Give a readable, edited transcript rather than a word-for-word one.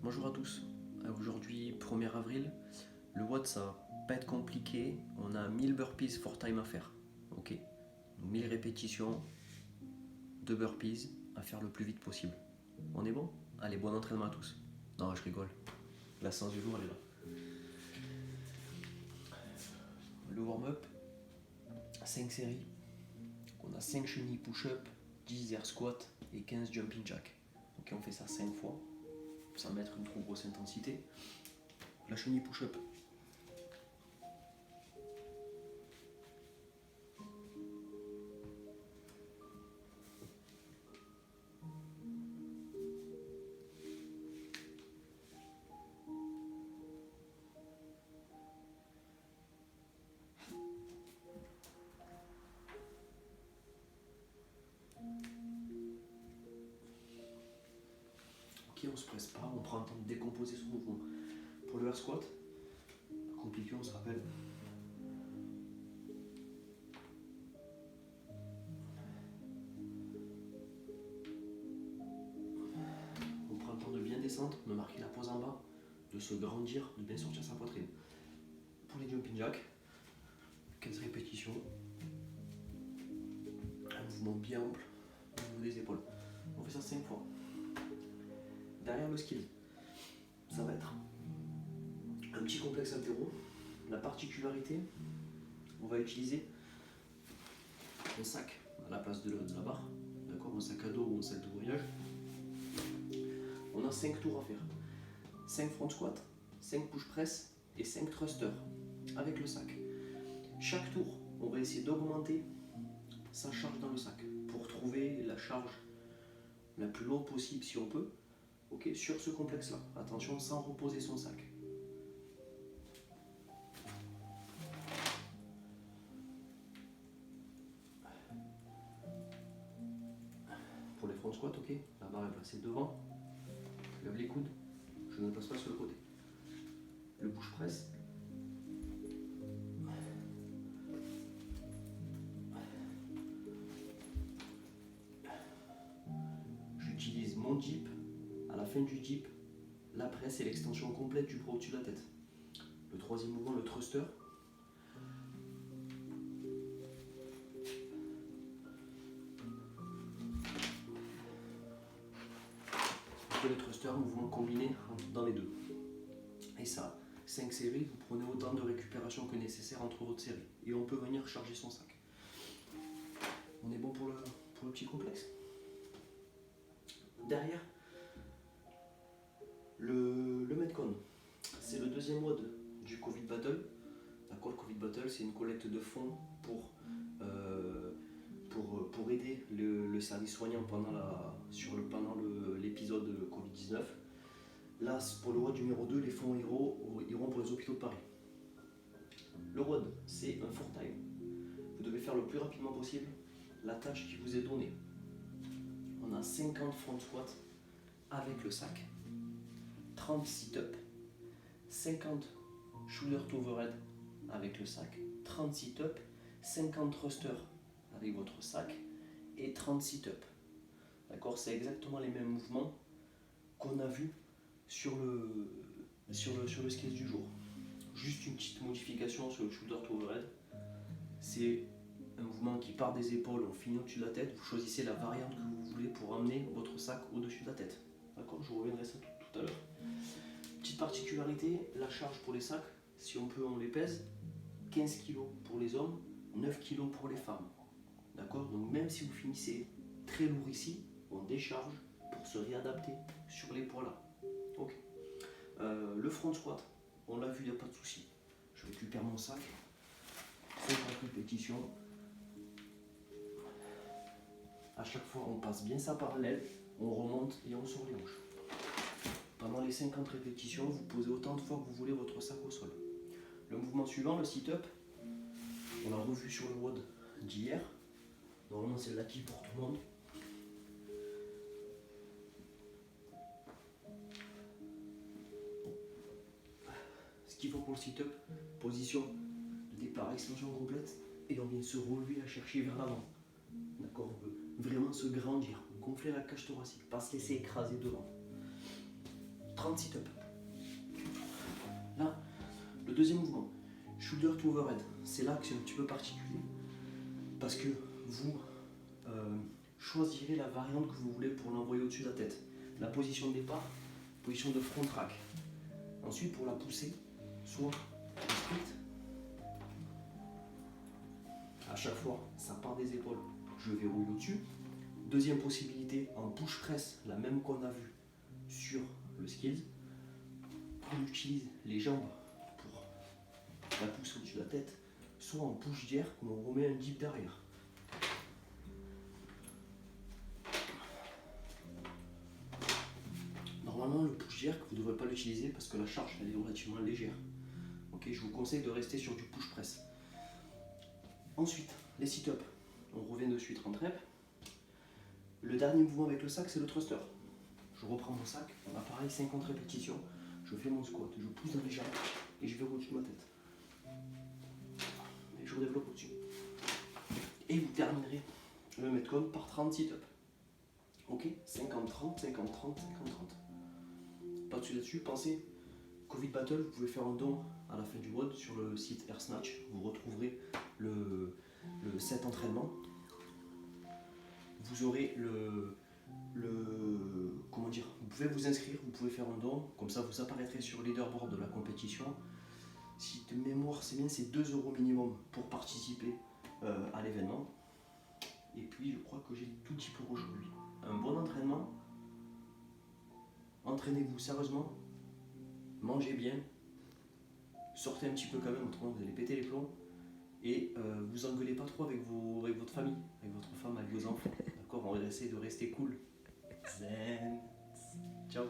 Bonjour à tous. Aujourd'hui, 1er avril, le WOD ça va pas être compliqué. On a 1000 burpees for time à faire. Ok. 1000 répétitions de burpees à faire le plus vite possible. On est bon? Allez, bon entraînement à tous. Non, je rigole. La séance du jour, elle est là. Le warm-up, 5 séries. On a 5 chenilles push-up, 10 air squat et 15 jumping jack. Ok, on fait ça 5 fois sans mettre une trop grosse intensité. La chenille push-up. Ok, on se presse pas, on prend le temps de décomposer son mouvement. Pour le air squat, compliqué, on se rappelle. On prend le temps de bien descendre, de marquer la pose en bas, de se grandir, de bien sortir sa poitrine. Pour les jumping jacks, 15 répétitions, un mouvement bien ample au niveau des épaules. On fait ça 5 fois. Derrière le skill, ça va être un petit complexe haltéro. La particularité, on va utiliser un sac à la place de la barre, d'accord, un sac à dos ou un sac de voyage. On a 5 tours à faire. 5 front squat, 5 push press et 5 thrusters avec le sac. Chaque tour, on va essayer d'augmenter sa charge dans le sac pour trouver la charge la plus lourde possible si on peut, ok, sur ce complexe là. Attention, sans reposer son sac. Pour les front squats, ok, la barre est placée devant, je lève les coudes, je ne passe pas sur le côté. Le push press, j'utilise mon dip, à la fin du dip, la presse et l'extension complète du bras au-dessus de la tête. Le troisième mouvement, le thruster. Le thruster, mouvement combiné dans les deux. Et ça, 5 séries, vous prenez autant de récupération que nécessaire entre votre série. Et on peut venir charger son sac. On est bon pour le petit complexe. Derrière, le Metcon, c'est le deuxième mode du Covid Battle. D'accord, le Covid Battle, c'est une collecte de fonds pour aider le service soignant pendant l'épisode Covid-19. Là, pour le WOD numéro 2, les fonds iront pour les hôpitaux de Paris. Le WOD, c'est un for time. Vous devez faire le plus rapidement possible la tâche qui vous est donnée. On a 50 front squats avec le sac, 30 sit-up, 50 shoulder to overhead avec le sac, 30 sit-up, 50 thrusters avec votre sac et 30 sit-up. D'accord, c'est exactement les mêmes mouvements qu'on a vus sur le sketch du jour. Juste une petite modification sur le shoulder to overhead. C'est un mouvement qui part des épaules, on finit au-dessus de la tête. Vous choisissez la variante que vous voulez pour amener votre sac au-dessus de la tête. D'accord, je reviendrai ça tout à l'heure. Petite particularité, la charge pour les sacs, si on peut, on les pèse. 15 kg pour les hommes, 9 kg pour les femmes. D'accord, donc même si vous finissez très lourd ici, on décharge pour se réadapter sur les poids là. Ok. Le front squat, on l'a vu, il n'y a pas de souci. Je récupère mon sac, 50 répétitions. À chaque fois, on passe bien ça parallèle, on remonte et on sort les hanches. Pendant les 50 répétitions, vous posez autant de fois que vous voulez votre sac au sol. Le mouvement suivant, le sit-up, on l'a revu sur le WOD d'hier. Normalement, c'est l'acquis pour tout le monde. Ce qu'il faut pour le sit-up, position de départ, extension complète, et on vient se relever, la chercher vers l'avant. D'accord, on veut vraiment se grandir, gonfler la cage thoracique, pas se laisser écraser devant. 30 30 sit-ups. Là, le deuxième mouvement, shoulder to overhead, c'est là que c'est un petit peu particulier parce que vous choisirez la variante que vous voulez pour l'envoyer au-dessus de la tête. La position de départ, position de front track. Ensuite, pour la pousser, soit strict, à chaque fois, ça part des épaules, je verrouille au-dessus. Deuxième possibilité, en push press, la même qu'on a vue sur le skills. On utilise les jambes pour la pousser au-dessus de la tête, soit en push jerk où on remet un dip derrière. Normalement, le push jerk, vous ne devrez pas l'utiliser parce que la charge elle est relativement légère. Ok, je vous conseille de rester sur du push press. Ensuite, les sit-ups. On revient dessus 30 reps. Le dernier mouvement avec le sac, c'est le thruster. Je reprends mon sac, on a pareil 50 répétitions. Je fais mon squat, je pousse dans les jambes et je vais au-dessus de ma tête. Et je redéveloppe au-dessus. Et vous terminerez le metcon par 30 sit-ups. Ok, 50-30, 50-30, 50-30. Pas dessus là-dessus, pensez, Covid Battle, vous pouvez faire un don à la fin du WOD sur le site Air Snatch. Vous retrouverez le set entraînement. Vous aurez comment dire, vous pouvez vous inscrire, vous pouvez faire un don, comme ça vous apparaîtrez sur le leaderboard de la compétition. Si de mémoire c'est bien, c'est 2 € minimum pour participer à l'événement. Et puis je crois que j'ai tout dit pour aujourd'hui. Un bon entraînement, entraînez-vous sérieusement, mangez bien, sortez un petit peu quand même, autrement vous allez péter les plombs. Et vous engueulez pas trop avec votre famille, avec votre femme, avec vos enfants. D'accord, on va essayer de rester cool. Zen. Ciao.